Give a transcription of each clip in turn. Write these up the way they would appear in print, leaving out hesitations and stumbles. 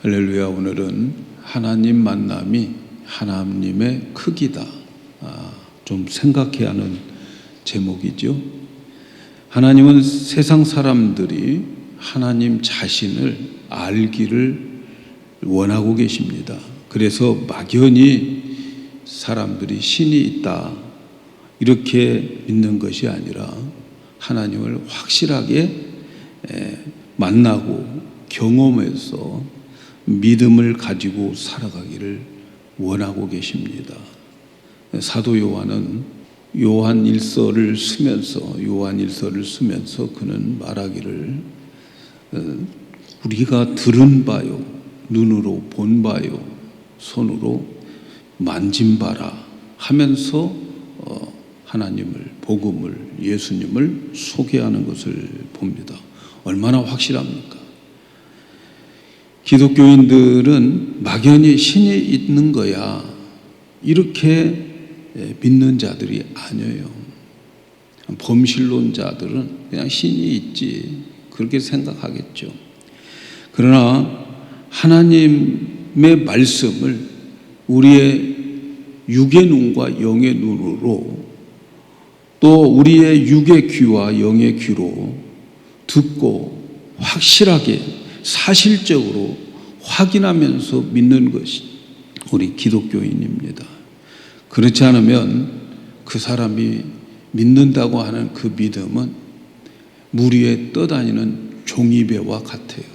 할렐루야. 오늘은 하나님 만남이 하나님의 크기다. 좀 생각해야 하는 제목이죠. 하나님은 세상 사람들이 하나님 자신을 알기를 원하고 계십니다. 그래서 막연히 사람들이 신이 있다 이렇게 믿는 것이 아니라 하나님을 확실하게 만나고 경험해서 믿음을 가지고 살아가기를 원하고 계십니다. 사도 요한은 요한일서를 쓰면서 그는 말하기를 우리가 들은 바요, 눈으로 본 바요, 손으로 만진 바라 하면서 하나님을, 복음을, 예수님을 소개하는 것을 봅니다. 얼마나 확실합니까? 기독교인들은 막연히 신이 있는 거야 이렇게 믿는 자들이 아니에요. 범신론자들은 그냥 신이 있지 그렇게 생각하겠죠. 그러나 하나님의 말씀을 우리의 육의 눈과 영의 눈으로 또 우리의 육의 귀와 영의 귀로 듣고 확실하게 사실적으로 확인하면서 믿는 것이 우리 기독교인입니다. 그렇지 않으면 그 사람이 믿는다고 하는 그 믿음은 물 위에 떠다니는 종이배와 같아요.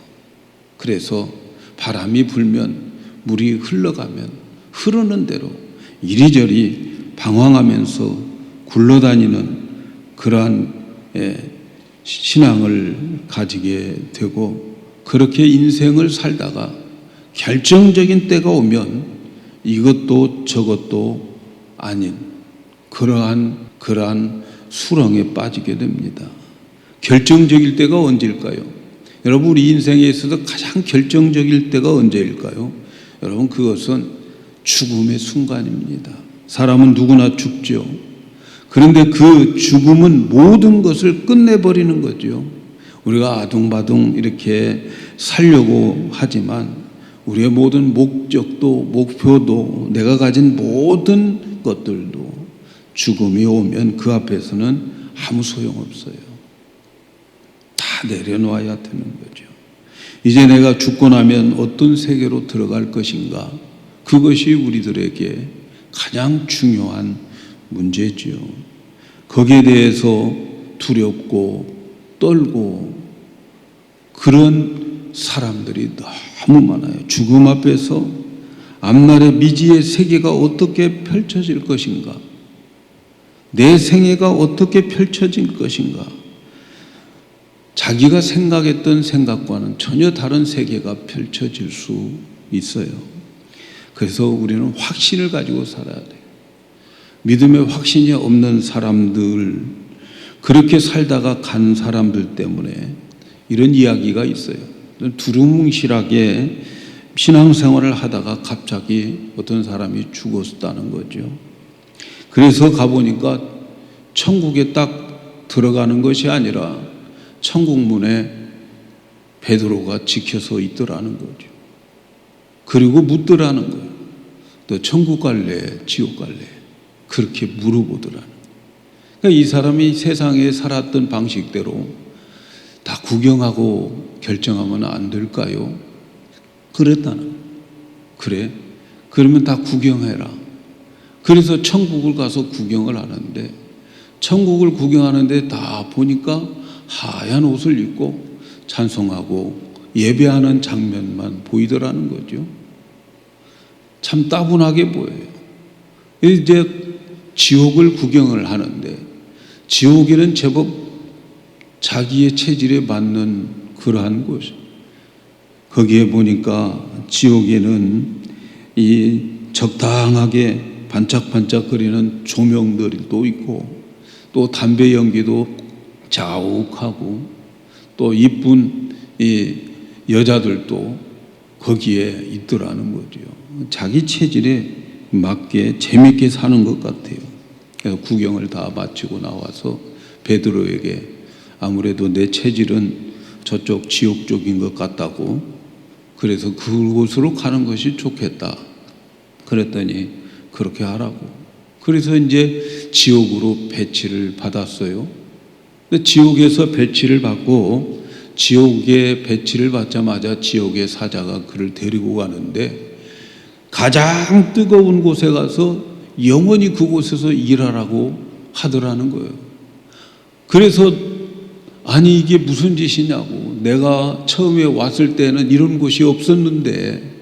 그래서 바람이 불면 물이 흘러가면 흐르는 대로 이리저리 방황하면서 굴러다니는 그러한 신앙을 가지게 되고 그렇게 인생을 살다가 결정적인 때가 오면 이것도 저것도 아닌 그러한 수렁에 빠지게 됩니다. 결정적일 때가 언제일까요? 여러분, 우리 인생에 있어서 가장 결정적일 때가 언제일까요? 여러분, 그것은 죽음의 순간입니다. 사람은 누구나 죽죠. 그런데 그 죽음은 모든 것을 끝내버리는 거죠. 우리가 아둥바둥 이렇게 살려고 하지만 우리의 모든 목적도 목표도 내가 가진 모든 것들도 죽음이 오면 그 앞에서는 아무 소용없어요. 다 내려놓아야 되는 거죠. 이제 내가 죽고 나면 어떤 세계로 들어갈 것인가? 그것이 우리들에게 가장 중요한 문제지요. 거기에 대해서 두렵고 떨고 그런 사람들이 너무 많아요. 죽음 앞에서 앞날의 미지의 세계가 어떻게 펼쳐질 것인가? 내 생애가 어떻게 펼쳐질 것인가? 자기가 생각했던 생각과는 전혀 다른 세계가 펼쳐질 수 있어요. 그래서 우리는 확신을 가지고 살아야 돼요. 믿음의 확신이 없는 사람들, 그렇게 살다가 간 사람들 때문에 이런 이야기가 있어요. 두루뭉실하게 신앙생활을 하다가 갑자기 어떤 사람이 죽었다는 거죠. 그래서 가보니까 천국에 딱 들어가는 것이 아니라 천국 문에 베드로가 지켜서 있더라는 거죠. 그리고 묻더라는 거예요. 너 천국 갈래? 지옥 갈래? 그렇게 물어보더라는 거예요. 그러니까 이 사람이 세상에 살았던 방식대로 다 구경하고 결정하면 안 될까요? 그랬다는 거예요. 그래? 그러면 다 구경해라. 그래서 천국을 가서 구경을 하는데 천국을 구경하는데 다 보니까 하얀 옷을 입고 찬송하고 예배하는 장면만 보이더라는 거죠. 참 따분하게 보여요. 이제 지옥을 구경을 하는데 지옥에는 제법 자기의 체질에 맞는 그러한 곳. 거기에 보니까 지옥에는 이 적당하게 반짝반짝거리는 조명들도 있고 또 담배 연기도 자욱하고 또 이쁜 이 여자들도 거기에 있더라는 거죠. 자기 체질에 맞게 재밌게 사는 것 같아요. 그래서 구경을 다 마치고 나와서 베드로에게 아무래도 내 체질은 저쪽 지옥 쪽인 것 같다고 그래서 그곳으로 가는 것이 좋겠다. 그랬더니 그렇게 하라고. 그래서 이제 지옥으로 배치를 받았어요. 근데 지옥에서 배치를 받고 지옥에 배치를 받자마자 지옥의 사자가 그를 데리고 가는데 가장 뜨거운 곳에 가서 영원히 그곳에서 일하라고 하더라는 거예요. 그래서 아니 이게 무슨 짓이냐고, 내가 처음에 왔을 때는 이런 곳이 없었는데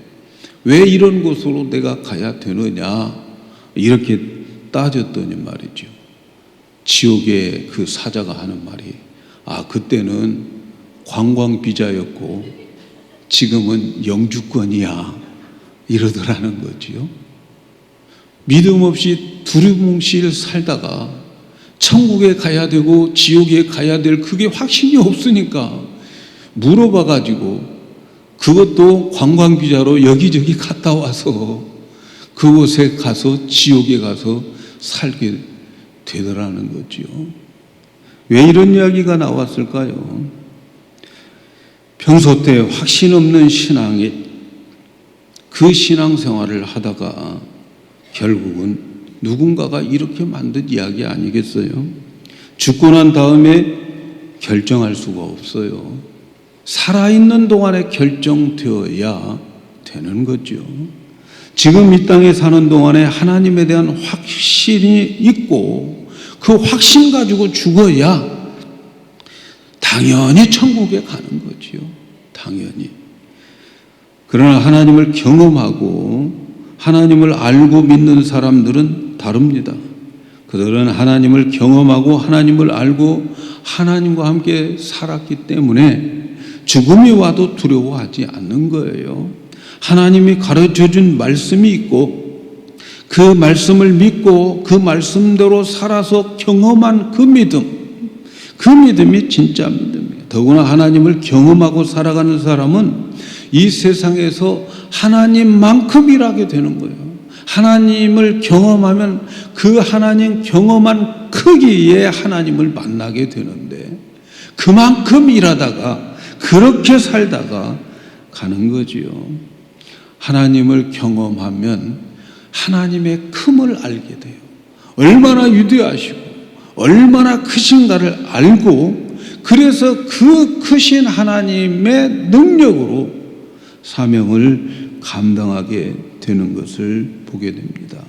왜 이런 곳으로 내가 가야 되느냐 이렇게 따졌더니 말이죠. 지옥의 그 사자가 하는 말이 그때는 관광 비자였고 지금은 영주권이야 이러더라는 거지요. 믿음 없이 두리뭉실 살다가 천국에 가야 되고 지옥에 가야 될 그게 확신이 없으니까 물어봐 가지고 그것도 관광 비자로 여기저기 갔다 와서 그곳에 가서 지옥에 가서 살게 되더라는 거지요. 왜 이런 이야기가 나왔을까요? 평소 때 확신 없는 신앙에 그 신앙생활을 하다가 결국은 누군가가 이렇게 만든 이야기 아니겠어요? 죽고 난 다음에 결정할 수가 없어요. 살아있는 동안에 결정되어야 되는 거죠. 지금 이 땅에 사는 동안에 하나님에 대한 확신이 있고 그 확신 가지고 죽어야 당연히 천국에 가는 거지요. 당연히. 그러나 하나님을 경험하고 하나님을 알고 믿는 사람들은 다릅니다. 그들은 하나님을 경험하고 하나님을 알고 하나님과 함께 살았기 때문에 죽음이 와도 두려워하지 않는 거예요. 하나님이 가르쳐준 말씀이 있고 그 말씀을 믿고 그 말씀대로 살아서 경험한 그 믿음이 진짜 믿음이에요. 더구나 하나님을 경험하고 살아가는 사람은 이 세상에서 하나님만큼 일하게 되는 거예요. 하나님을 경험하면 그 하나님 경험한 크기의 하나님을 만나게 되는데 그만큼 일하다가 그렇게 살다가 가는 거지요. 하나님을 경험하면 하나님의 큼을 알게 돼요. 얼마나 위대하시고 얼마나 크신가를 알고 그래서 그 크신 하나님의 능력으로 사명을 감당하게 되는 것을 보게 됩니다.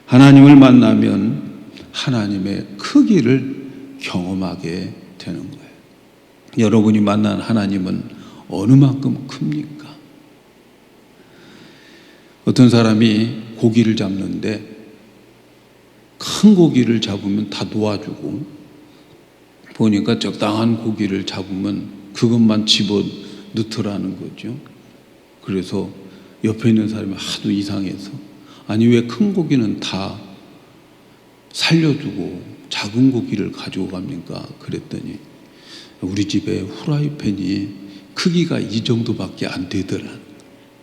하나님을 만나면 하나님의 크기를 경험하게 되는 거예요. 여러분이 만난 하나님은 어느 만큼 큽니까? 어떤 사람이 고기를 잡는데 큰 고기를 잡으면 다 놓아주고 보니까 적당한 고기를 잡으면 그것만 집어 넣더라는 거죠. 그래서 옆에 있는 사람이 하도 이상해서 아니 왜 큰 고기는 다 살려주고 작은 고기를 가지고 갑니까? 그랬더니 우리 집에 후라이팬이 크기가 이 정도밖에 안 되더라.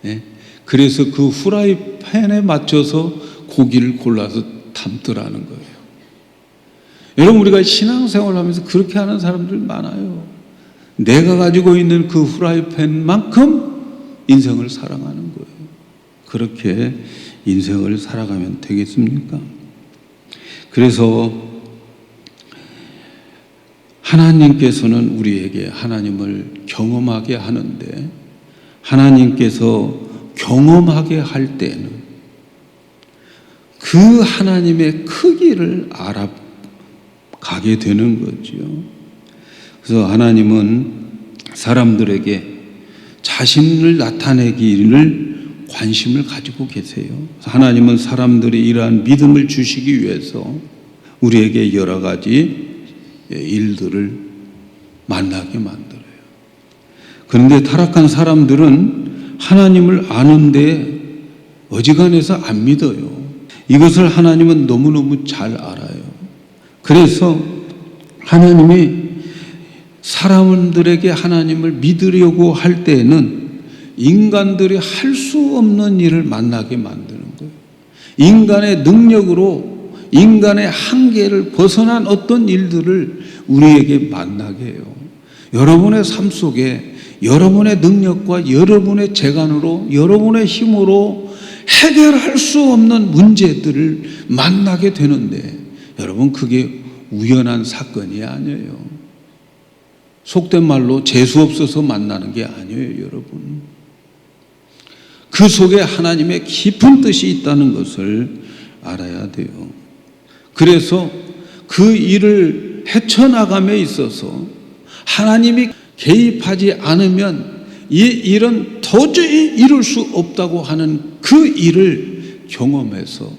네? 그래서 그 후라이팬에 맞춰서 고기를 골라서 담더라는 거예요. 여러분 우리가 신앙생활을 하면서 그렇게 하는 사람들 많아요. 내가 가지고 있는 그 후라이팬만큼 인생을 살아가는 거예요. 그렇게 인생을 살아가면 되겠습니까? 그래서 하나님께서는 우리에게 하나님을 경험하게 하는데 하나님께서 경험하게 할 때는 그 하나님의 크기를 알아가게 되는 거죠. 그래서 하나님은 사람들에게 자신을 나타내기를 관심을 가지고 계세요. 하나님은 사람들이 이러한 믿음을 주시기 위해서 우리에게 여러 가지 일들을 만나게 만들어요. 그런데 타락한 사람들은 하나님을 아는데 어지간해서 안 믿어요. 이것을 하나님은 너무너무 잘 알아요. 그래서 하나님이 사람들에게 하나님을 믿으려고 할 때에는 인간들이 할 수 없는 일을 만나게 만드는 거예요. 인간의 능력으로 인간의 한계를 벗어난 어떤 일들을 우리에게 만나게 해요. 여러분의 삶 속에 여러분의 능력과 여러분의 재간으로 여러분의 힘으로 해결할 수 없는 문제들을 만나게 되는데 여러분 그게 우연한 사건이 아니에요. 속된 말로 재수 없어서 만나는 게 아니에요, 여러분. 그 속에 하나님의 깊은 뜻이 있다는 것을 알아야 돼요. 그래서 그 일을 헤쳐나감에 있어서 하나님이 개입하지 않으면 이 일은 도저히 이룰 수 없다고 하는 그 일을 경험해서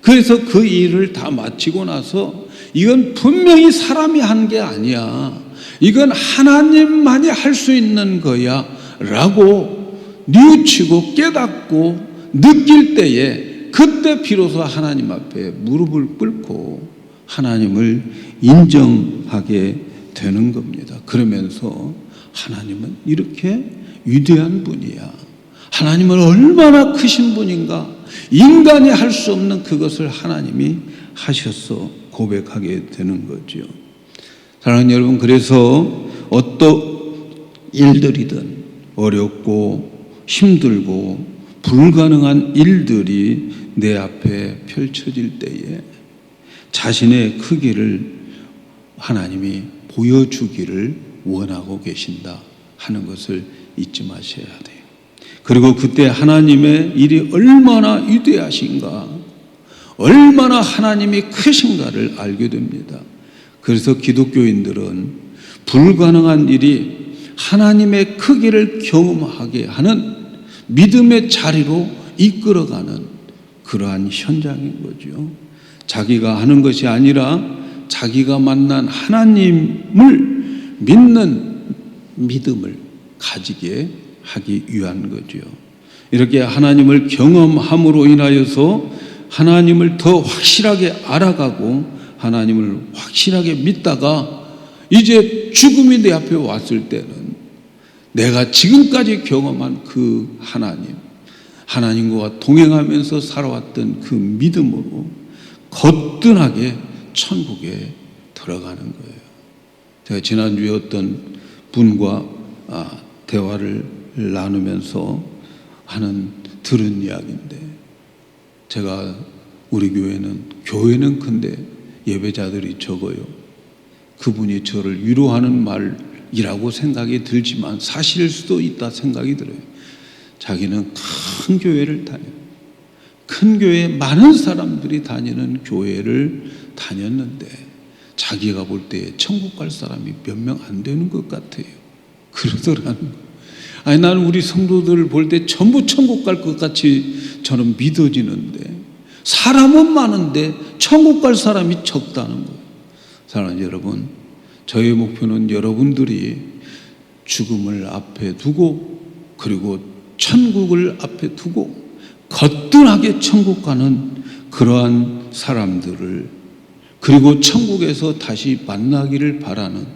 그래서 그 일을 다 마치고 나서 이건 분명히 사람이 한 게 아니야. 이건 하나님만이 할 수 있는 거야 라고 뉘우치고 깨닫고 느낄 때에 그때 비로소 하나님 앞에 무릎을 꿇고 하나님을 인정하게 되는 겁니다. 그러면서 하나님은 이렇게 위대한 분이야. 하나님은 얼마나 크신 분인가. 인간이 할 수 없는 그것을 하나님이 하셨어 고백하게 되는 거죠. 사랑하는 여러분, 그래서 어떤 일들이든 어렵고 힘들고 불가능한 일들이 내 앞에 펼쳐질 때에 자신의 크기를 하나님이 보여주기를 원하고 계신다 하는 것을 잊지 마셔야 돼요. 그리고 그때 하나님의 일이 얼마나 위대하신가, 얼마나 하나님이 크신가를 알게 됩니다. 그래서 기독교인들은 불가능한 일이 하나님의 크기를 경험하게 하는 믿음의 자리로 이끌어가는 그러한 현장인 거죠. 자기가 하는 것이 아니라 자기가 만난 하나님을 믿는 믿음을 가지게 하기 위한 거죠. 이렇게 하나님을 경험함으로 인하여서 하나님을 더 확실하게 알아가고 하나님을 확실하게 믿다가 이제 죽음이 내 앞에 왔을 때는 내가 지금까지 경험한 그 하나님과 동행하면서 살아왔던 그 믿음으로 거뜬하게 천국에 들어가는 거예요. 제가 지난주에 어떤 분과 대화를 나누면서 들은 이야기인데, 제가 우리 교회는 큰데 예배자들이 적어요. 그분이 저를 위로하는 말이라고 생각이 들지만 사실일 수도 있다 생각이 들어요. 자기는 큰 교회를 다녀요. 큰 교회에 많은 사람들이 다니는 교회를 다녔는데 자기가 볼 때 천국 갈 사람이 몇 명 안 되는 것 같아요. 그러더라는 거예요. 아니, 나는 우리 성도들을 볼 때 전부 천국 갈 것 같이 저는 믿어지는데 사람은 많은데 천국 갈 사람이 적다는 거예요. 사랑하는 여러분, 저의 목표는 여러분들이 죽음을 앞에 두고 그리고 천국을 앞에 두고 거뜬하게 천국 가는 그러한 사람들을, 그리고 천국에서 다시 만나기를 바라는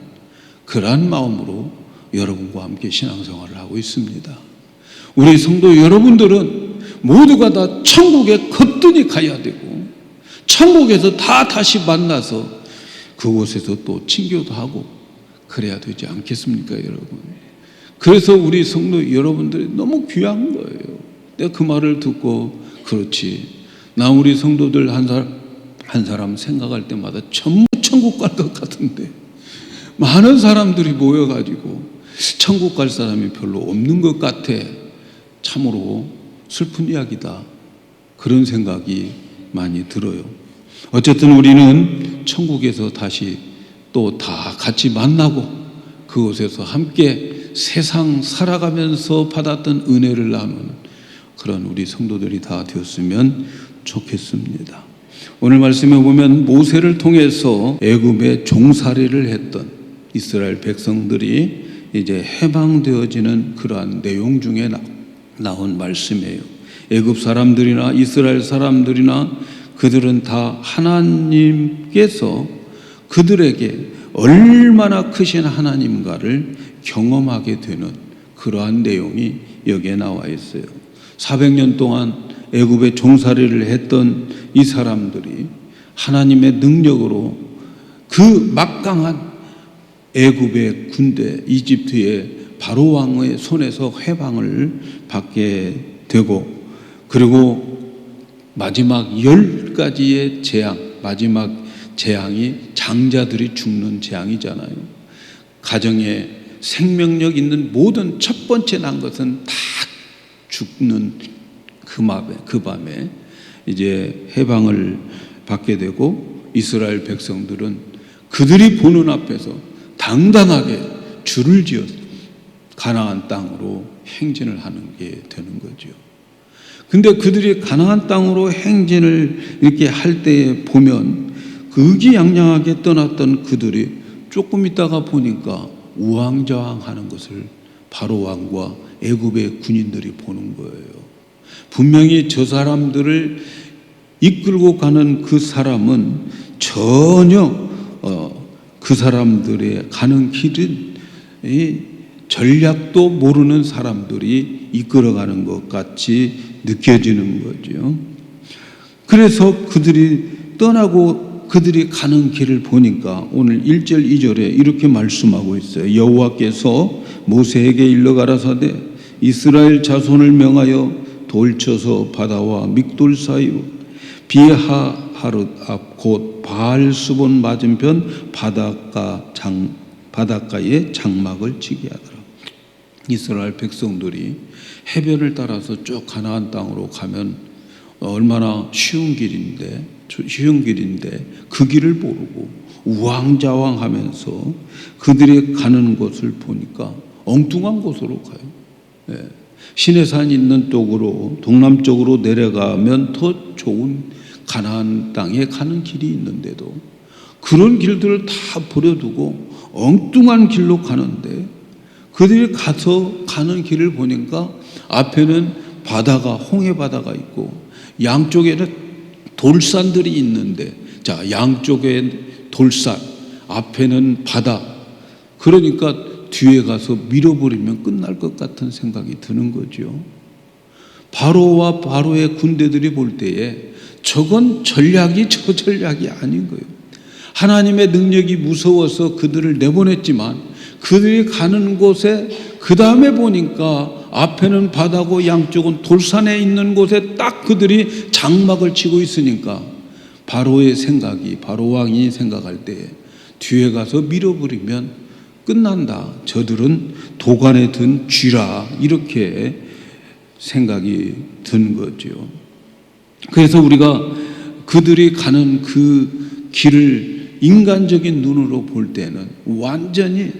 그러한 마음으로 여러분과 함께 신앙생활을 하고 있습니다. 우리 성도 여러분들은 모두가 다 천국에 거뜬히 가야 되고 천국에서 다 다시 만나서 그곳에서 또 친교도 하고 그래야 되지 않겠습니까, 여러분? 그래서 우리 성도 여러분들이 너무 귀한 거예요. 내가 그 말을 듣고, 그렇지, 나 우리 성도들 한 사람 생각할 때마다 전부 천국 갈 것 같은데 많은 사람들이 모여가지고 천국 갈 사람이 별로 없는 것 같아. 참으로 슬픈 이야기다. 그런 생각이 많이 들어요. 어쨌든 우리는 천국에서 다시 또 다 같이 만나고 그곳에서 함께 세상 살아가면서 받았던 은혜를 나누는 그런 우리 성도들이 다 되었으면 좋겠습니다. 오늘 말씀에 보면 모세를 통해서 애굽에 종살이를 했던 이스라엘 백성들이 이제 해방되어지는 그러한 내용 중에 나온 말씀이에요. 애굽 사람들이나 이스라엘 사람들이나 그들은 다 하나님께서 그들에게 얼마나 크신 하나님과를 경험하게 되는 그러한 내용이 여기에 나와 있어요. 400년 동안 애굽에 종살이를 했던 이 사람들이 하나님의 능력으로 그 막강한 애굽의 군대, 이집트의 바로 왕의 손에서 해방을 받게 되고, 그리고 마지막 10가지의 재앙, 마지막 재앙이 장자들이 죽는 재앙이잖아요. 가정에 생명력 있는 모든 첫 번째 난 것은 다 죽는 그 밤에 이제 해방을 받게 되고, 이스라엘 백성들은 그들이 보는 앞에서 당당하게 줄을 지어서 가나안 땅으로 행진을 하는 게 되는 거죠. 근데 그들이 가나안 땅으로 행진을 이렇게 할 때에 보면 의기양양하게 떠났던 그들이 조금 있다가 보니까 우왕좌왕하는 것을 바로 왕과 애굽의 군인들이 보는 거예요. 분명히 저 사람들을 이끌고 가는 그 사람은 전혀 그 사람들의 가는 길은 전략도 모르는 사람들이 이끌어가는 것 같이 느껴지는 거죠. 그래서 그들이 떠나고 그들이 가는 길을 보니까 오늘 1절 2절에 이렇게 말씀하고 있어요. 여호와께서 모세에게 일러 가라사대 이스라엘 자손을 명하여 돌쳐서 바다와 믹돌 사이로 비하하릇 앞 곧 바알스본 맞은편 바닷가에 장막을 지게 하더라. 이스라엘 백성들이 해변을 따라서 쭉 가나안 땅으로 가면 얼마나 쉬운 길인데 그 길을 모르고 우왕좌왕하면서 그들이 가는 곳을 보니까 엉뚱한 곳으로 가요. 시내산 있는 쪽으로 동남쪽으로 내려가면 더 좋은 가나안 땅에 가는 길이 있는데도 그런 길들을 다 버려두고 엉뚱한 길로 가는데, 그들이 가는 길을 보니까 앞에는 바다가 홍해 바다가 있고 양쪽에는 돌산들이 있는데, 자, 양쪽에 돌산, 앞에는 바다. 그러니까 뒤에 가서 밀어버리면 끝날 것 같은 생각이 드는 거죠. 바로와 바로의 군대들이 볼 때에 저건 전략이 저 전략이 아닌 거예요. 하나님의 능력이 무서워서 그들을 내보냈지만 그들이 가는 곳에 그 다음에 보니까 앞에는 바다고 양쪽은 돌산에 있는 곳에 딱 그들이 장막을 치고 있으니까 바로의 생각이, 바로 왕이 생각할 때 뒤에 가서 밀어버리면 끝난다. 저들은 도관에 든 쥐라. 이렇게 생각이 든 거죠. 그래서 우리가 그들이 가는 그 길을 인간적인 눈으로 볼 때는 완전히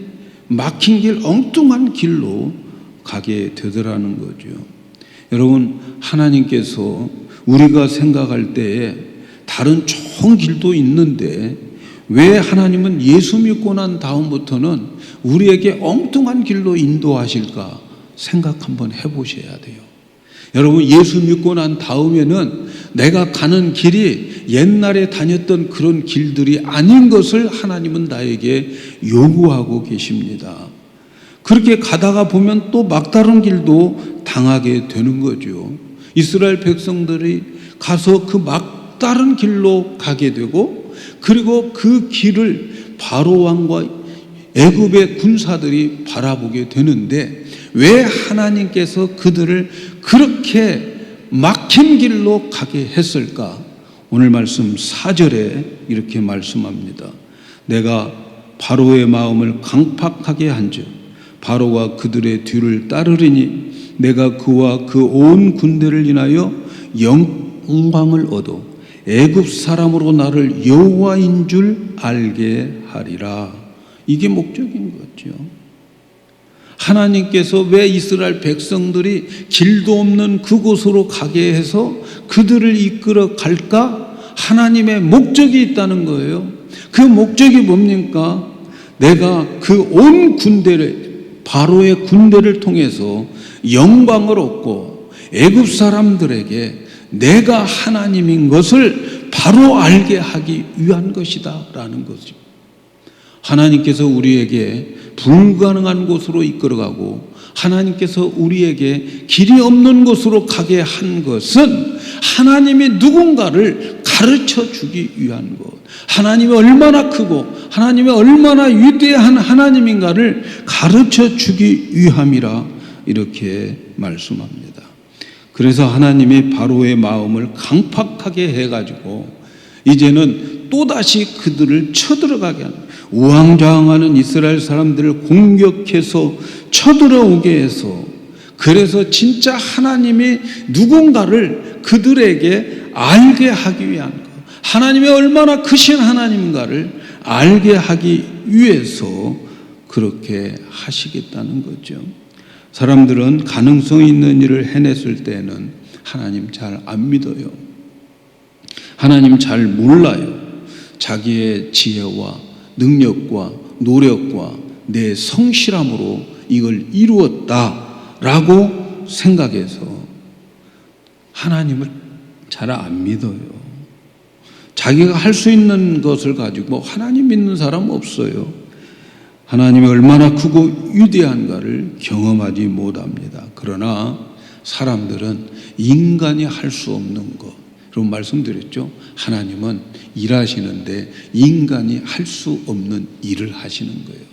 막힌 길, 엉뚱한 길로 가게 되더라는 거죠. 여러분, 하나님께서 우리가 생각할 때에 다른 좋은 길도 있는데 왜 하나님은 예수 믿고 난 다음부터는 우리에게 엉뚱한 길로 인도하실까 생각 한번 해보셔야 돼요. 여러분, 예수 믿고 난 다음에는 내가 가는 길이 옛날에 다녔던 그런 길들이 아닌 것을 하나님은 나에게 요구하고 계십니다. 그렇게 가다가 보면 또 막다른 길도 당하게 되는 거죠. 이스라엘 백성들이 가서 그 막다른 길로 가게 되고, 그리고 그 길을 바로 왕과 애굽의 군사들이 바라보게 되는데 왜 하나님께서 그들을 그렇게 막힌 길로 가게 했을까? 오늘 말씀 4절에 이렇게 말씀합니다. 내가 바로의 마음을 강팍하게 한즉 바로가 그들의 뒤를 따르리니 내가 그와 그 온 군대를 인하여 영광을 얻어 애굽 사람으로 나를 여호와인 줄 알게 하리라. 이게 목적인 거죠. 하나님께서 왜 이스라엘 백성들이 길도 없는 그곳으로 가게 해서 그들을 이끌어 갈까? 하나님의 목적이 있다는 거예요. 그 목적이 뭡니까? 내가 그 온 군대를, 바로의 군대를 통해서 영광을 얻고 애굽 사람들에게 내가 하나님인 것을 바로 알게 하기 위한 것이다 라는 거죠. 하나님께서 우리에게 불가능한 곳으로 이끌어가고 하나님께서 우리에게 길이 없는 곳으로 가게 한 것은 하나님이 누군가를 가르쳐 주기 위한 것, 하나님이 얼마나 크고 하나님이 얼마나 위대한 하나님인가를 가르쳐 주기 위함이라 이렇게 말씀합니다. 그래서 하나님이 바로의 마음을 강팍하게 해가지고 이제는 또다시 그들을 쳐들어가게 하는, 우왕좌왕하는 이스라엘 사람들을 공격해서 쳐들어오게 해서, 그래서 진짜 하나님이 누군가를 그들에게 알게 하기 위한 것, 하나님이 얼마나 크신 하나님인가를 알게 하기 위해서 그렇게 하시겠다는 거죠. 사람들은 가능성 있는 일을 해냈을 때는 하나님 잘 안 믿어요. 하나님 잘 몰라요. 자기의 지혜와 능력과 노력과 내 성실함으로 이걸 이루었다라고 생각해서 하나님을 잘 안 믿어요. 자기가 할 수 있는 것을 가지고 하나님 믿는 사람 없어요. 하나님이 얼마나 크고 위대한가를 경험하지 못합니다. 그러나 사람들은 인간이 할 수 없는 것, 그런 말씀드렸죠. 하나님은 일하시는데 인간이 할 수 없는 일을 하시는 거예요.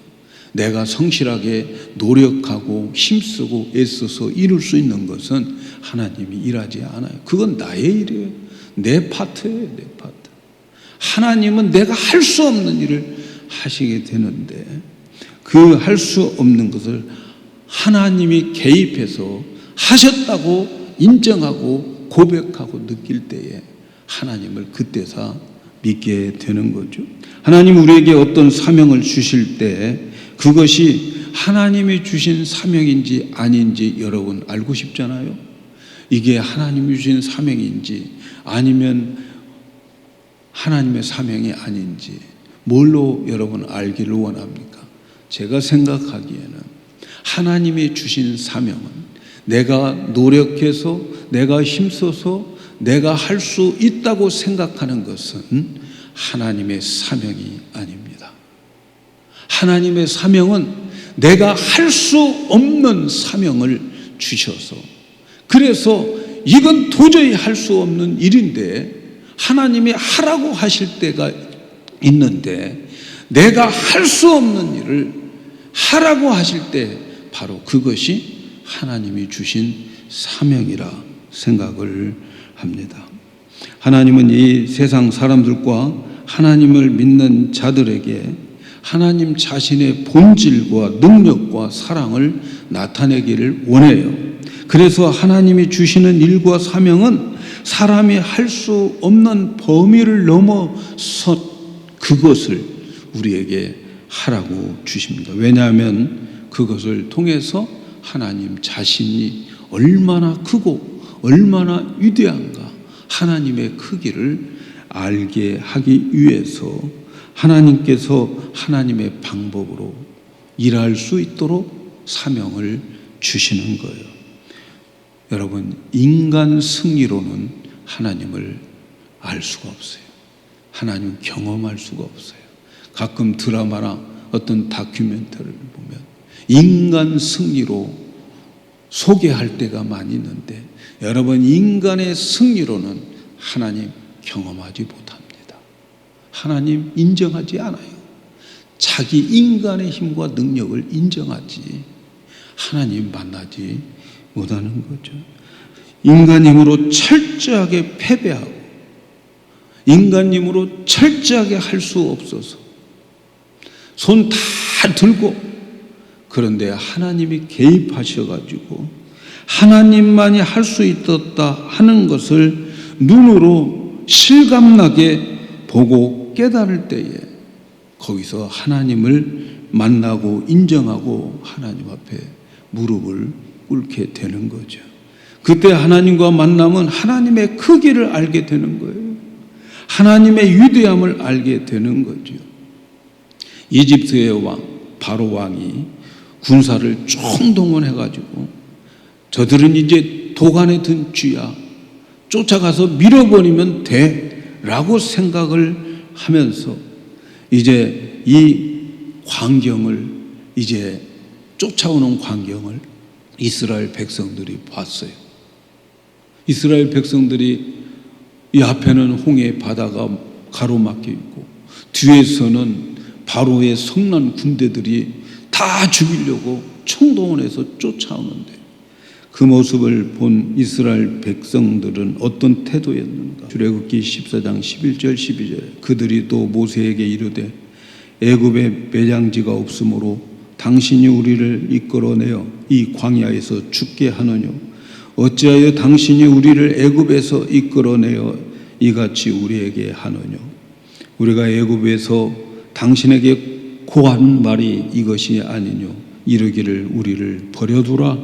내가 성실하게 노력하고 힘쓰고 애써서 이룰 수 있는 것은 하나님이 일하지 않아요. 그건 나의 일이에요. 내 파트예요. 내 파트. 하나님은 내가 할 수 없는 일을 하시게 되는데, 그 할 수 없는 것을 하나님이 개입해서 하셨다고 인정하고 고백하고 느낄 때에 하나님을 그때서 믿게 되는 거죠. 하나님 우리에게 어떤 사명을 주실 때 그것이 하나님이 주신 사명인지 아닌지 여러분 알고 싶잖아요. 이게 하나님이 주신 사명인지 아니면 하나님의 사명이 아닌지 뭘로 여러분 알기를 원합니까? 제가 생각하기에는 하나님이 주신 사명은 내가 노력해서 내가 힘써서 내가 할 수 있다고 생각하는 것은 하나님의 사명이 아닙니다. 하나님의 사명은 내가 할 수 없는 사명을 주셔서, 그래서 이건 도저히 할 수 없는 일인데 하나님이 하라고 하실 때가 있는데, 내가 할 수 없는 일을 하라고 하실 때 바로 그것이 하나님이 주신 사명이라 생각을 합니다. 하나님은 이 세상 사람들과 하나님을 믿는 자들에게 하나님 자신의 본질과 능력과 사랑을 나타내기를 원해요. 그래서 하나님이 주시는 일과 사명은 사람이 할 수 없는 범위를 넘어서 그것을 우리에게 하라고 주십니다. 왜냐하면 그것을 통해서 하나님 자신이 얼마나 크고 얼마나 위대한가, 하나님의 크기를 알게 하기 위해서 하나님께서 하나님의 방법으로 일할 수 있도록 사명을 주시는 거예요. 여러분, 인간 승리로는 하나님을 알 수가 없어요. 하나님 경험할 수가 없어요. 가끔 드라마나 어떤 다큐멘터리를 보면 인간 승리로 소개할 때가 많이 있는데, 여러분, 인간의 승리로는 하나님 경험하지 못합니다. 하나님 인정하지 않아요. 자기 인간의 힘과 능력을 인정하지 하나님 만나지 못하는 거죠. 인간 힘으로 철저하게 패배하고 인간 힘으로 철저하게 할 수 없어서 손 다 들고, 그런데 하나님이 개입하셔가지고 하나님만이 할 수 있었다 하는 것을 눈으로 실감나게 보고 깨달을 때에 거기서 하나님을 만나고 인정하고 하나님 앞에 무릎을 꿇게 되는 거죠. 그때 하나님과 만나면 하나님의 크기를 알게 되는 거예요. 하나님의 위대함을 알게 되는 거죠. 이집트의 왕 바로 왕이 군사를 총동원해가지고 저들은 이제 도간에 든 쥐야, 쫓아가서 밀어버리면 돼 라고 생각을 하면서 이제 이 광경을, 이제 쫓아오는 광경을 이스라엘 백성들이 봤어요. 이스라엘 백성들이 이 앞에는 홍해 바다가 가로막혀 있고 뒤에서는 바로의 성난 군대들이 다 죽이려고 총동원해서 쫓아오는데 그 모습을 본 이스라엘 백성들은 어떤 태도였는가? 출애굽기 14장 11절 12절 그들이 또 모세에게 이르되 애굽에 매장지가 없으므로 당신이 우리를 이끌어내어 이 광야에서 죽게 하느뇨 어찌하여 당신이 우리를 애굽에서 이끌어내어 이같이 우리에게 하느뇨 우리가 애굽에서 당신에게 고한 말이 이것이 아니뇨 이르기를 우리를 버려두라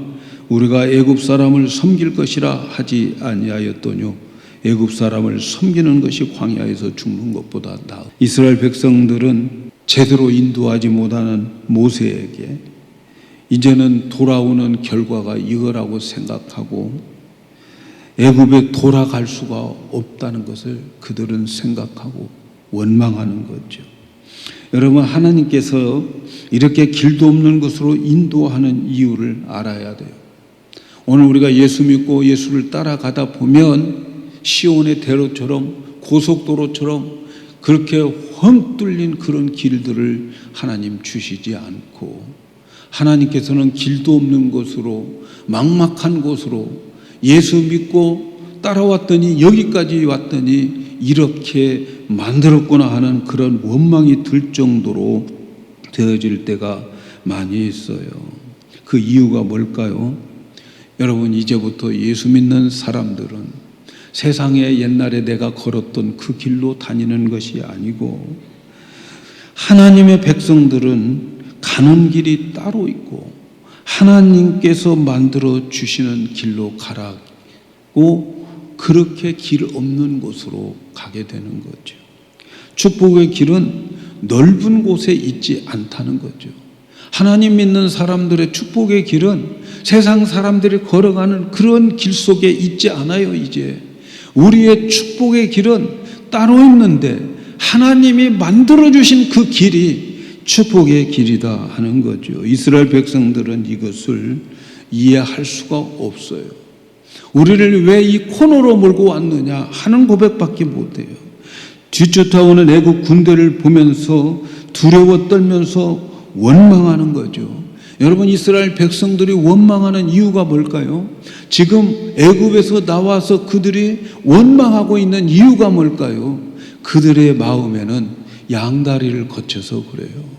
우리가 애굽 사람을 섬길 것이라 하지 아니하였더뇨 애굽 사람을 섬기는 것이 광야에서 죽는 것보다 나아. 이스라엘 백성들은 제대로 인도하지 못하는 모세에게 이제는 돌아오는 결과가 이거라고 생각하고 애굽에 돌아갈 수가 없다는 것을 그들은 생각하고 원망하는 거죠. 여러분, 하나님께서 이렇게 길도 없는 것으로 인도하는 이유를 알아야 돼요. 오늘 우리가 예수 믿고 예수를 따라가다 보면 시온의 대로처럼 고속도로처럼 그렇게 훤 뚫린 그런 길들을 하나님 주시지 않고 하나님께서는 길도 없는 곳으로 막막한 곳으로 예수 믿고 따라왔더니 여기까지 왔더니 이렇게 만들었구나 하는 그런 원망이 들 정도로 되어질 때가 많이 있어요. 그 이유가 뭘까요? 여러분, 이제부터 예수 믿는 사람들은 세상에 옛날에 내가 걸었던 그 길로 다니는 것이 아니고 하나님의 백성들은 가는 길이 따로 있고 하나님께서 만들어 주시는 길로 가라고 그렇게 길 없는 곳으로 가게 되는 거죠. 축복의 길은 넓은 곳에 있지 않다는 거죠. 하나님 믿는 사람들의 축복의 길은 세상 사람들이 걸어가는 그런 길 속에 있지 않아요. 이제 우리의 축복의 길은 따로 있는데 하나님이 만들어주신 그 길이 축복의 길이다 하는 거죠. 이스라엘 백성들은 이것을 이해할 수가 없어요. 우리를 왜 이 코너로 몰고 왔느냐 하는 고백밖에 못해요. 뒤쫓아오는 애국 군대를 보면서 두려워 떨면서 원망하는 거죠. 여러분, 이스라엘 백성들이 원망하는 이유가 뭘까요? 지금 애굽에서 나와서 그들이 원망하고 있는 이유가 뭘까요? 그들의 마음에는 양다리를 거쳐서 그래요.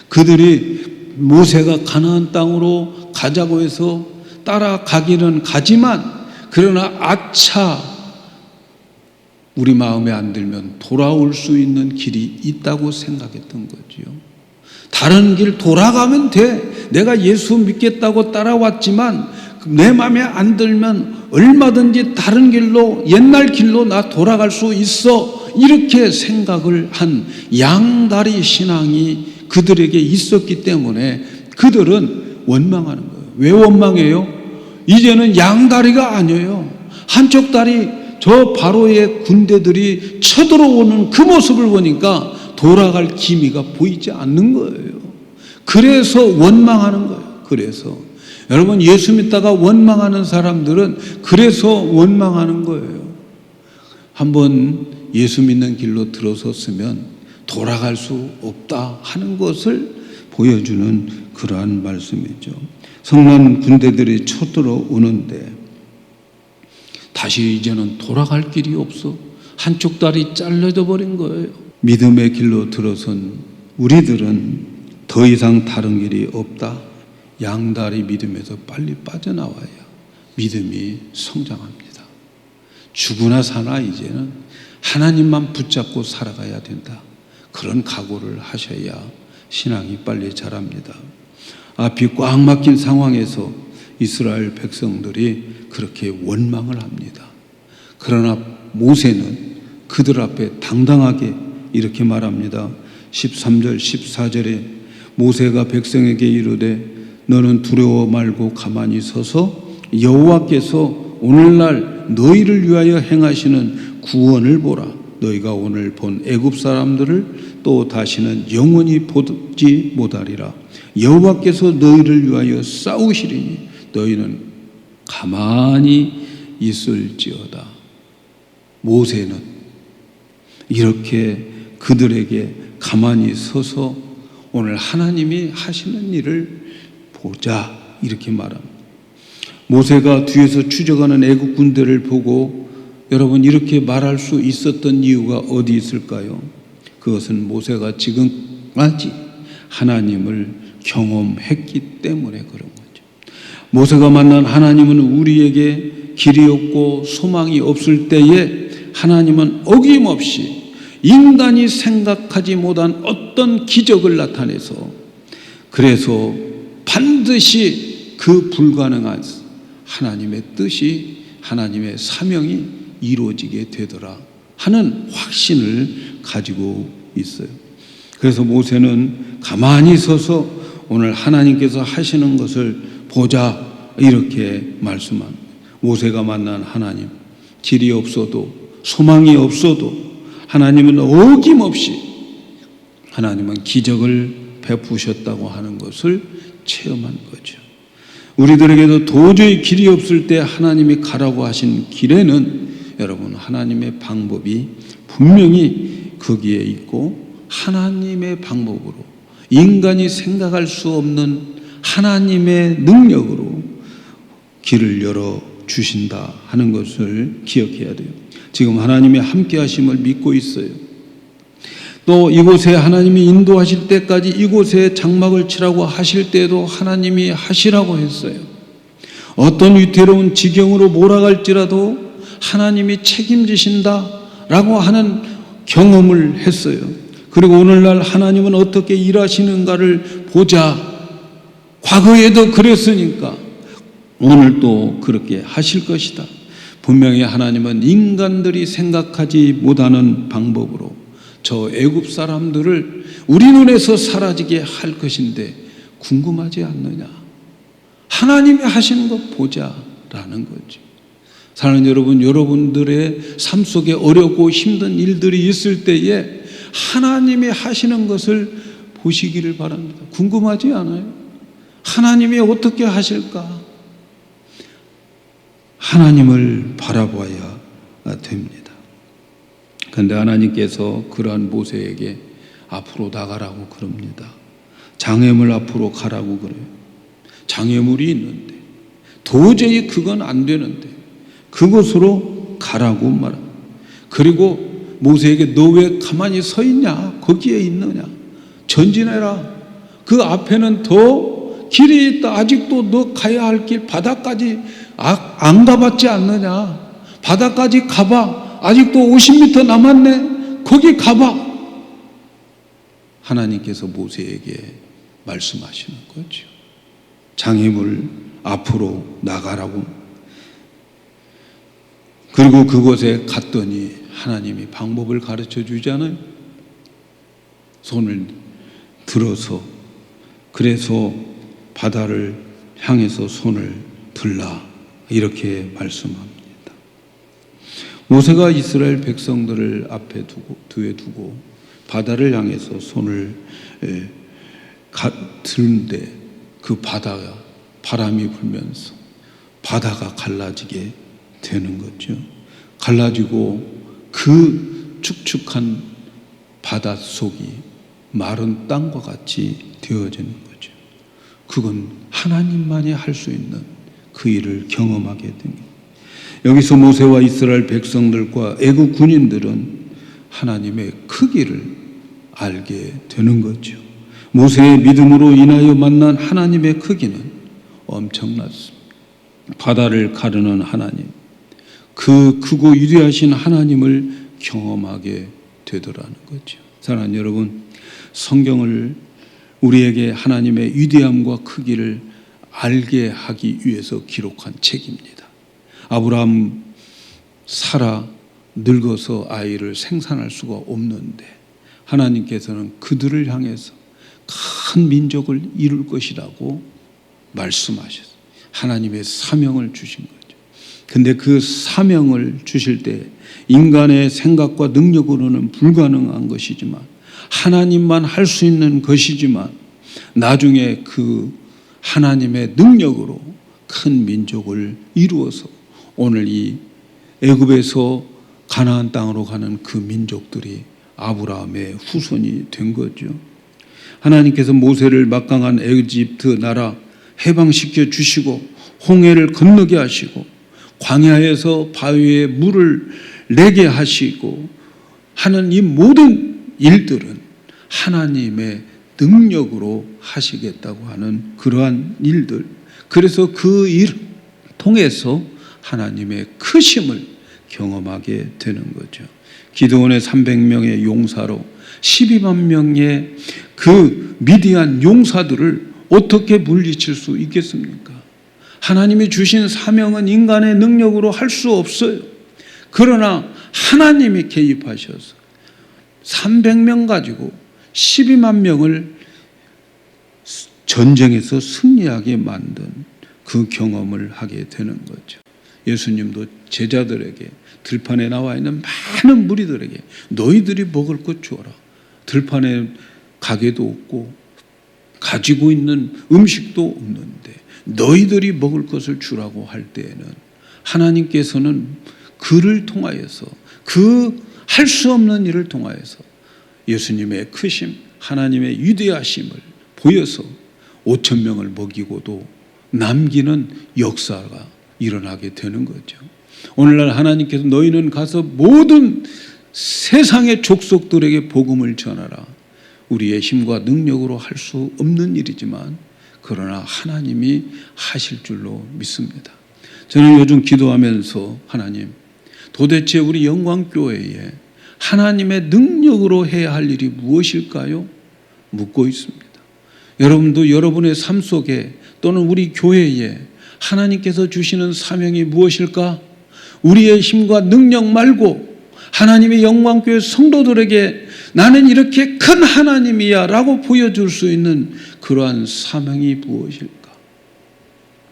그들이 모세가 가나안 땅으로 가자고 해서 따라가기는 가지만 그러나 아차 우리 마음에 안 들면 돌아올 수 있는 길이 있다고 생각했던 거지요. 다른 길 돌아가면 돼. 내가 예수 믿겠다고 따라왔지만 내 마음에 안 들면 얼마든지 다른 길로 옛날 길로 나 돌아갈 수 있어. 이렇게 생각을 한 양다리 신앙이 그들에게 있었기 때문에 그들은 원망하는 거예요. 왜 원망해요? 이제는 양다리가 아니에요. 한쪽 다리 저 바로의 군대들이 쳐들어오는 그 모습을 보니까 돌아갈 기미가 보이지 않는 거예요. 그래서 원망하는 거예요. 그래서 여러분, 예수 믿다가 원망하는 사람들은 그래서 원망하는 거예요. 한번 예수 믿는 길로 들어섰으면 돌아갈 수 없다 하는 것을 보여주는 그러한 말씀이죠. 성난 군대들이 쳐들어오는데 다시 이제는 돌아갈 길이 없어. 한쪽 다리 잘려져 버린 거예요. 믿음의 길로 들어선 우리들은 더 이상 다른 길이 없다. 양다리 믿음에서 빨리 빠져나와야 믿음이 성장합니다. 죽으나 사나 이제는 하나님만 붙잡고 살아가야 된다. 그런 각오를 하셔야 신앙이 빨리 자랍니다. 앞이 꽉 막힌 상황에서 이스라엘 백성들이 그렇게 원망을 합니다. 그러나 모세는 그들 앞에 당당하게 이렇게 말합니다. 13절 14절에 모세가 백성에게 이르되 너는 두려워 말고 가만히 서서 여호와께서 오늘날 너희를 위하여 행하시는 구원을 보라. 너희가 오늘 본 애굽 사람들을 또 다시는 영원히 보지 못하리라. 여호와께서 너희를 위하여 싸우시리니 너희는 가만히 있을지어다. 모세는 이렇게 그들에게 가만히 서서 오늘 하나님이 하시는 일을 보자 이렇게 말합니다. 모세가 뒤에서 추적하는 애국 군대를 보고 여러분 이렇게 말할 수 있었던 이유가 어디 있을까요? 그것은 모세가 지금까지 하나님을 경험했기 때문에 그런 거죠. 모세가 만난 하나님은 우리에게 길이 없고 소망이 없을 때에 하나님은 어김없이 인간이 생각하지 못한 어떤 기적을 나타내서 그래서 반드시 그 불가능한 하나님의 뜻이 하나님의 사명이 이루어지게 되더라 하는 확신을 가지고 있어요. 그래서 모세는 가만히 서서 오늘 하나님께서 하시는 것을 보자 이렇게 말씀합니다. 모세가 만난 하나님, 길이 없어도 소망이 없어도 하나님은 어김없이 하나님은 기적을 베푸셨다고 하는 것을 체험한 거죠. 우리들에게도 도저히 길이 없을 때 하나님이 가라고 하신 길에는 여러분 하나님의 방법이 분명히 거기에 있고 하나님의 방법으로 인간이 생각할 수 없는 하나님의 능력으로 길을 열어 주신다 하는 것을 기억해야 돼요. 지금 하나님의 함께 하심을 믿고 있어요. 또 이곳에 하나님이 인도하실 때까지 이곳에 장막을 치라고 하실 때도 하나님이 하시라고 했어요. 어떤 위태로운 지경으로 몰아갈지라도 하나님이 책임지신다라고 하는 경험을 했어요. 그리고 오늘날 하나님은 어떻게 일하시는가를 보자. 과거에도 그랬으니까 오늘도 그렇게 하실 것이다. 분명히 하나님은 인간들이 생각하지 못하는 방법으로 저 애굽 사람들을 우리 눈에서 사라지게 할 것인데 궁금하지 않느냐? 하나님이 하시는 것 보자라는 거죠. 사랑하는 여러분, 여러분들의 삶 속에 어렵고 힘든 일들이 있을 때에 하나님이 하시는 것을 보시기를 바랍니다. 궁금하지 않아요? 하나님이 어떻게 하실까? 하나님을 바라봐야 됩니다. 그런데 하나님께서 그러한 모세에게 앞으로 나가라고 그럽니다. 장애물 앞으로 가라고 그래요. 장애물이 있는데 도저히 그건 안 되는데 그곳으로 가라고 말합니다. 그리고 모세에게 너 왜 가만히 서 있냐? 거기에 있느냐? 전진해라. 그 앞에는 더 길이 있다. 아직도 너 가야 할 길 바다까지 안 가봤지 않느냐? 바다까지 가봐. 아직도 50m 남았네. 거기 가봐. 하나님께서 모세에게 말씀하시는 거죠. 장애물 앞으로 나가라고. 그리고 그곳에 갔더니 하나님이 방법을 가르쳐 주잖아요. 손을 들어서 그래서 바다를 향해서 손을 들라 이렇게 말씀합니다. 모세가 이스라엘 백성들을 앞에 뒤에 두고 바다를 향해서 손을 드는데 그 바다가 바람이 불면서 바다가 갈라지게 되는 거죠. 갈라지고 그 축축한 바닷속이 마른 땅과 같이 되어지는 거죠. 그건 하나님만이 할 수 있는 그 일을 경험하게 됩니다. 여기서 모세와 이스라엘 백성들과 애국 군인들은 하나님의 크기를 알게 되는 거죠. 모세의 믿음으로 인하여 만난 하나님의 크기는 엄청났습니다. 바다를 가르는 하나님, 그 크고 위대하신 하나님을 경험하게 되더라는 거죠. 사랑하는 여러분, 성경을 우리에게 하나님의 위대함과 크기를 알게 하기 위해서 기록한 책입니다. 아브라함, 사라 늙어서 아이를 생산할 수가 없는데 하나님께서는 그들을 향해서 큰 민족을 이룰 것이라고 말씀하셨어요. 하나님의 사명을 주신 거죠. 근데 그 사명을 주실 때 인간의 생각과 능력으로는 불가능한 것이지만 하나님만 할 수 있는 것이지만 나중에 그 하나님의 능력으로 큰 민족을 이루어서 오늘 이 애굽에서 가나안 땅으로 가는 그 민족들이 아브라함의 후손이 된 거죠. 하나님께서 모세를 막강한 에집트 나라 해방시켜 주시고 홍해를 건너게 하시고 광야에서 바위에 물을 내게 하시고 하는 이 모든 일들은 하나님의 능력으로 하시겠다고 하는 그러한 일들. 그래서 그 일을 통해서 하나님의 크심을 경험하게 되는 거죠. 기드온의 300명의 용사로 12만 명의 그 미디안 용사들을 어떻게 물리칠 수 있겠습니까? 하나님이 주신 사명은 인간의 능력으로 할 수 없어요. 그러나 하나님이 개입하셔서 300명 가지고 12만 명을 전쟁에서 승리하게 만든 그 경험을 하게 되는 거죠. 예수님도 제자들에게 들판에 나와 있는 많은 무리들에게 너희들이 먹을 것 주어라. 들판에 가게도 없고 가지고 있는 음식도 없는데 너희들이 먹을 것을 주라고 할 때에는 하나님께서는 그를 통하여서 그 할 수 없는 일을 통하여서 예수님의 크심, 하나님의 위대하심을 보여서 5천 명을 먹이고도 남기는 역사가 일어나게 되는 거죠. 오늘날 하나님께서 너희는 가서 모든 세상의 족속들에게 복음을 전하라. 우리의 힘과 능력으로 할 수 없는 일이지만 그러나 하나님이 하실 줄로 믿습니다. 저는 요즘 기도하면서 하나님, 도대체 우리 영광교회에 하나님의 능력으로 해야 할 일이 무엇일까요? 묻고 있습니다. 여러분도 여러분의 삶 속에 또는 우리 교회에 하나님께서 주시는 사명이 무엇일까? 우리의 힘과 능력 말고 하나님의 영광교회 성도들에게 나는 이렇게 큰 하나님이야 라고 보여줄 수 있는 그러한 사명이 무엇일까?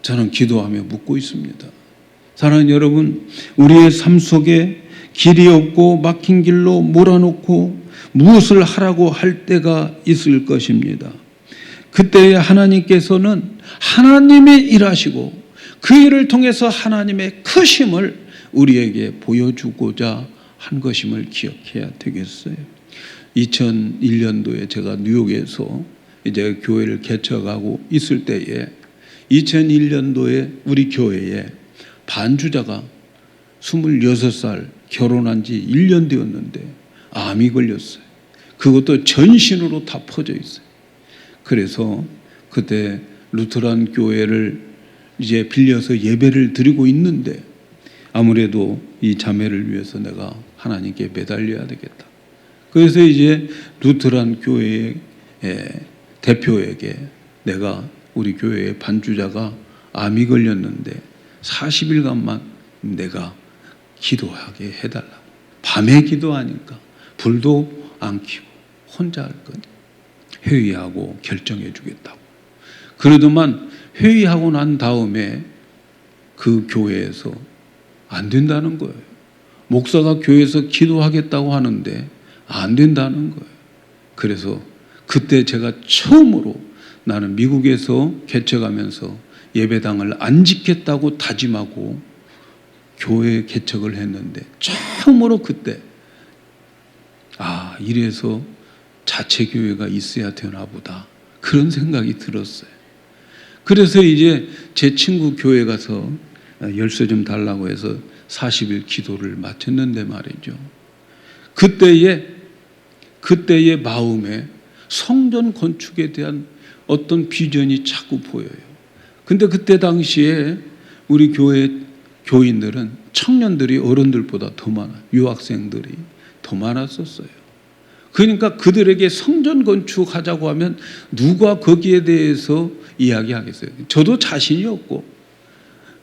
저는 기도하며 묻고 있습니다. 사랑하는 여러분, 우리의 삶 속에 길이 없고 막힌 길로 몰아놓고 무엇을 하라고 할 때가 있을 것입니다. 그때에 하나님께서는 하나님이 일하시고 그 일을 통해서 하나님의 크심을 우리에게 보여주고자 한 것임을 기억해야 되겠어요. 2001년도에 제가 뉴욕에서 이제 교회를 개척하고 있을 때에 2001년도에 우리 교회에 반주자가 26살 결혼한 지 1년 되었는데 암이 걸렸어요. 그것도 전신으로 다 퍼져 있어요. 그래서 그때 루터란 교회를 이제 빌려서 예배를 드리고 있는데 아무래도 이 자매를 위해서 내가 하나님께 매달려야 되겠다. 그래서 이제 루터란 교회의 대표에게 내가 우리 교회의 반주자가 암이 걸렸는데 40일간만 내가 기도하게 해달라. 밤에 기도하니까 불도 안 켜고 혼자 할 거니 회의하고 결정해 주겠다고. 그러더만 회의하고 난 다음에 그 교회에서 안 된다는 거예요. 목사가 교회에서 기도하겠다고 하는데 안 된다는 거예요. 그래서 그때 제가 처음으로 나는 미국에서 개척하면서 예배당을 안 짓겠다고 다짐하고 교회 개척을 했는데 처음으로 그때 이래서 자체 교회가 있어야 되나 보다 그런 생각이 들었어요. 그래서 이제 제 친구 교회 가서 열쇠 좀 달라고 해서 40일 기도를 마쳤는데 말이죠. 그때의 마음에 성전 건축에 대한 어떤 비전이 자꾸 보여요. 근데 그때 당시에 우리 교회 교인들은 청년들이 어른들보다 더 많아요. 유학생들이 더 많았었어요. 그러니까 그들에게 성전 건축하자고 하면 누가 거기에 대해서 이야기하겠어요. 저도 자신이 없고.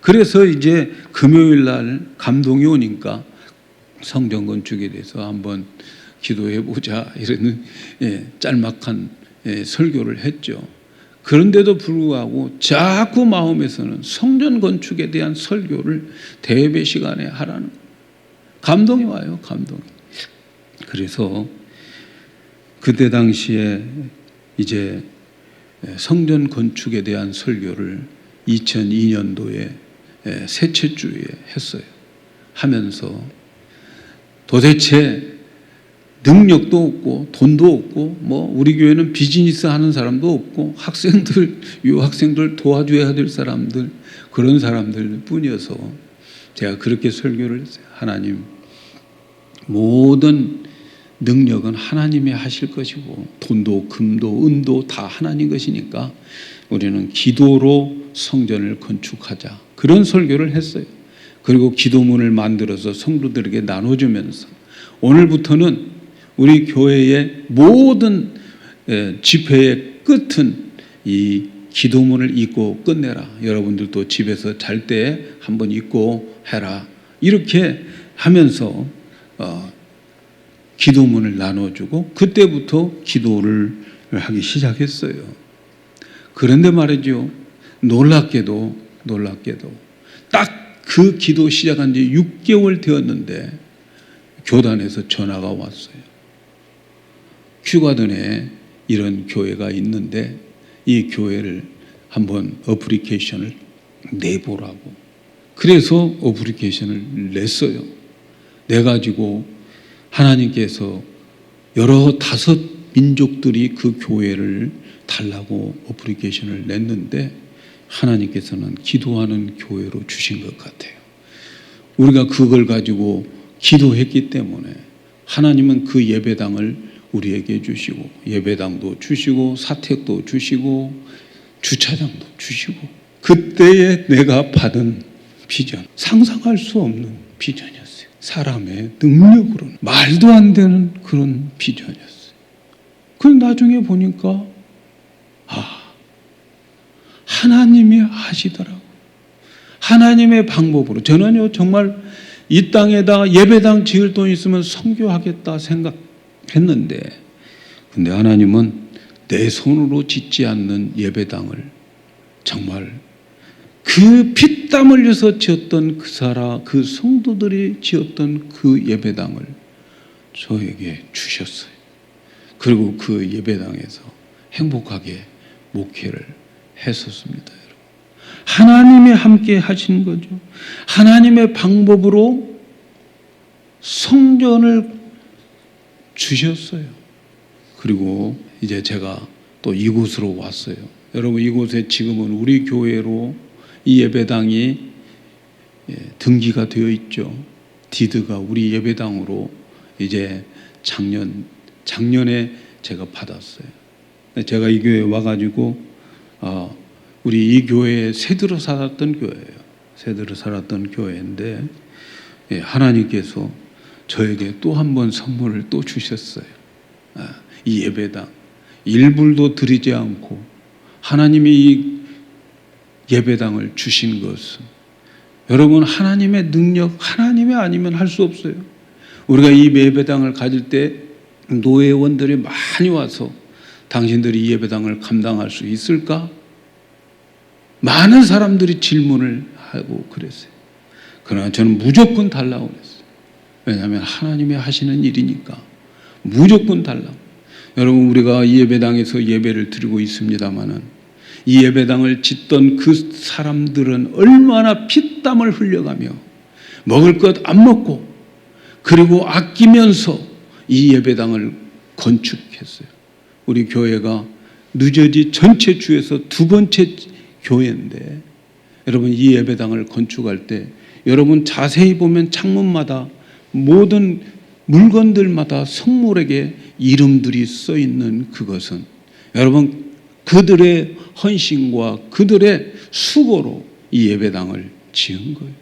그래서 이제 금요일 날 감동이 오니까 성전 건축에 대해서 한번 기도해 보자 이런 짤막한 설교를 했죠. 그런데도 불구하고 자꾸 마음에서는 성전 건축에 대한 설교를 대배 시간에 하라는 감동이 와요. 감동이. 그래서 그때 당시에 이제 성전 건축에 대한 설교를 2002년도에 셋째 주에 했어요. 하면서 도대체 능력도 없고 돈도 없고 뭐 우리 교회는 비즈니스 하는 사람도 없고 학생들, 유학생들 도와줘야 될 사람들, 그런 사람들 뿐이어서 제가 그렇게 설교를 했어요. 하나님, 모든 능력은 하나님이 하실 것이고 돈도 금도 은도 다 하나님 것이니까 우리는 기도로 성전을 건축하자, 그런 설교를 했어요. 그리고 기도문을 만들어서 성도들에게 나눠주면서 오늘부터는 우리 교회의 모든 집회의 끝은 이 기도문을 읽고 끝내라. 여러분들도 집에서 잘 때 한번 읽고 해라. 이렇게 하면서 기도문을 나눠주고 그때부터 기도를 하기 시작했어요. 그런데 말이죠, 놀랍게도 딱 그 기도 시작한 지 6개월 되었는데 교단에서 전화가 왔어요. 큐가든에 이런 교회가 있는데 이 교회를 한번 어플리케이션을 내보라고. 그래서 어플리케이션을 냈어요. 내가지고 하나님께서 여러 5 민족들이 그 교회를 달라고 어플리케이션을 냈는데 하나님께서는 기도하는 교회로 주신 것 같아요. 우리가 그걸 가지고 기도했기 때문에 하나님은 그 예배당을 우리에게 주시고, 예배당도 주시고 사택도 주시고 주차장도 주시고, 그때에 내가 받은 비전, 상상할 수 없는 비전이었어요. 사람의 능력으로는 말도 안 되는 그런 비전이었어요. 그런데 나중에 보니까 하나님이 하시더라고요. 하나님의 방법으로. 저는요 정말 이 땅에다가 예배당 지을 돈 있으면 선교하겠다 생각했는데, 근데 하나님은 내 손으로 짓지 않는 예배당을, 정말 그 피땀 흘려서 지었던 그 성도들이 지었던 그 예배당을 저에게 주셨어요. 그리고 그 예배당에서 행복하게 목회를 했었습니다. 여러분, 하나님이 함께 하신 거죠. 하나님의 방법으로 성전을 주셨어요. 그리고 이제 제가 또 이곳으로 왔어요. 여러분, 이곳에 지금은 우리 교회로 이 예배당이 등기가 되어 있죠. 디드가 우리 예배당으로 이제 작년에 제가 받았어요. 제가 이 교회에 와가지고 우리 이 교회에 새들어 살았던 교회예요. 새들어 살았던 교회인데 하나님께서 저에게 또 한 번 선물을 또 주셨어요. 이 예배당 일불도 드리지 않고 하나님이 이 예배당을 주신 것은, 여러분, 하나님의 능력, 하나님이 아니면 할 수 없어요. 우리가 이 예배당을 가질 때 노회원들이 많이 와서 당신들이 이 예배당을 감당할 수 있을까? 많은 사람들이 질문을 하고 그랬어요. 그러나 저는 무조건 달라고 그랬어요. 왜냐하면 하나님이 하시는 일이니까 무조건 달라고. 여러분, 우리가 이 예배당에서 예배를 드리고 있습니다마는 이 예배당을 짓던 그 사람들은 얼마나 피땀을 흘려가며 먹을 것 안 먹고 그리고 아끼면서 이 예배당을 건축했어요. 우리 교회가 뉴저지 전체 주에서 2번째 교회인데, 여러분, 이 예배당을 건축할 때 여러분 자세히 보면 창문마다 모든 물건들마다 성물에게 이름들이 써 있는 그것은 여러분 그들의 헌신과 그들의 수고로 이 예배당을 지은 거예요.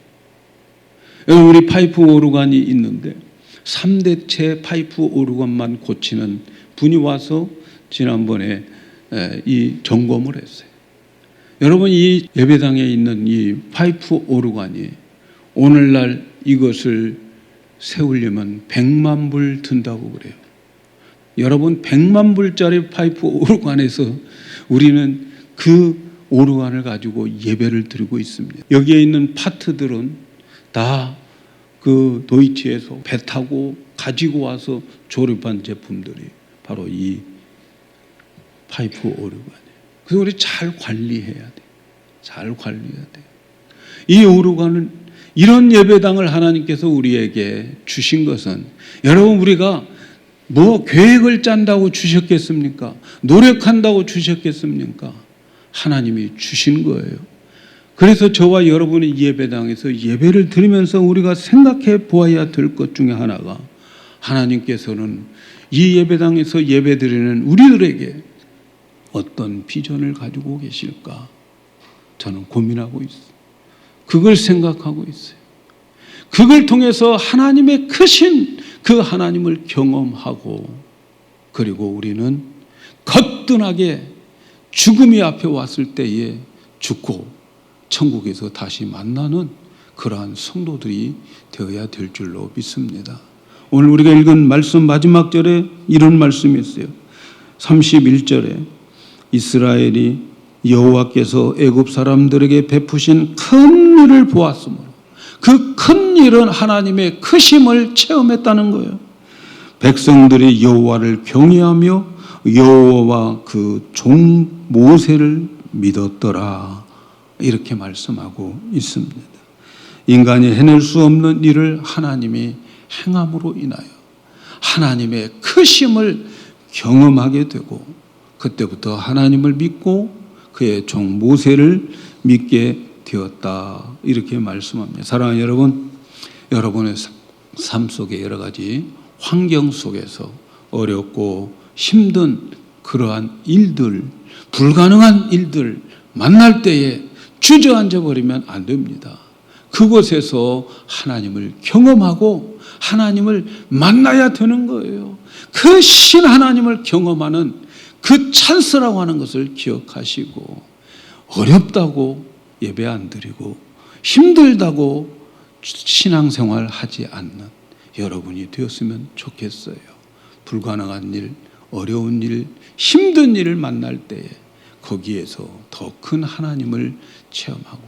여러분, 우리 파이프 오르간이 있는데 3대째 파이프 오르간만 고치는 분이 와서 지난번에 이 점검을 했어요. 여러분, 이 예배당에 있는 이 파이프 오르간이 오늘날 이것을 세우려면 100만 불 든다고 그래요. 여러분, 100만 불짜리 파이프 오르간에서 우리는 그 오르간을 가지고 예배를 드리고 있습니다. 여기에 있는 파트들은 다 그 도이치에서 배 타고 가지고 와서 조립한 제품들이 바로 이 파이프 오르간이에요. 그래서 우리 잘 관리해야 돼. 잘 관리해야 돼. 이 오르간은 이런 예배당을 하나님께서 우리에게 주신 것은, 여러분, 우리가 뭐 계획을 짠다고 주셨겠습니까? 노력한다고 주셨겠습니까? 하나님이 주신 거예요. 그래서 저와 여러분이 이 예배당에서 예배를 드리면서 우리가 생각해 보아야 될 것 중에 하나가, 하나님께서는 이 예배당에서 예배드리는 우리들에게 어떤 비전을 가지고 계실까? 저는 고민하고 있어요. 그걸 생각하고 있어요. 그걸 통해서 하나님의 크신 그 하나님을 경험하고, 그리고 우리는 거뜬하게 죽음이 앞에 왔을 때에 죽고 천국에서 다시 만나는 그러한 성도들이 되어야 될 줄로 믿습니다. 오늘 우리가 읽은 말씀 마지막 절에 이런 말씀이 있어요. 31절에 이스라엘이 여호와께서 애굽 사람들에게 베푸신 큰 일을 보았으므로, 그 큰 일은 하나님의 크심을 체험했다는 거예요. 백성들이 여호와를 경외하며 여호와와 그 종 모세를 믿었더라, 이렇게 말씀하고 있습니다. 인간이 해낼 수 없는 일을 하나님이 행함으로 인하여 하나님의 크심을 경험하게 되고, 그때부터 하나님을 믿고 그의 종 모세를 믿게 되었다, 이렇게 말씀합니다. 사랑하는 여러분, 여러분의 삶 속에 여러 가지 환경 속에서 어렵고 힘든 그러한 일들, 불가능한 일들 만날 때에 주저앉아 버리면 안 됩니다. 그곳에서 하나님을 경험하고 하나님을 만나야 되는 거예요. 그 신 하나님을 경험하는 그 찬스라고 하는 것을 기억하시고, 어렵다고 예배 안 드리고 힘들다고 신앙생활 하지 않는 여러분이 되었으면 좋겠어요. 불가능한 일, 어려운 일, 힘든 일을 만날 때에 거기에서 더 큰 하나님을 체험하고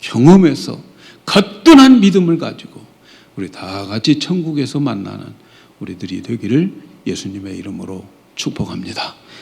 경험해서 거뜬한 믿음을 가지고 우리 다 같이 천국에서 만나는 우리들이 되기를 예수님의 이름으로 축복합니다.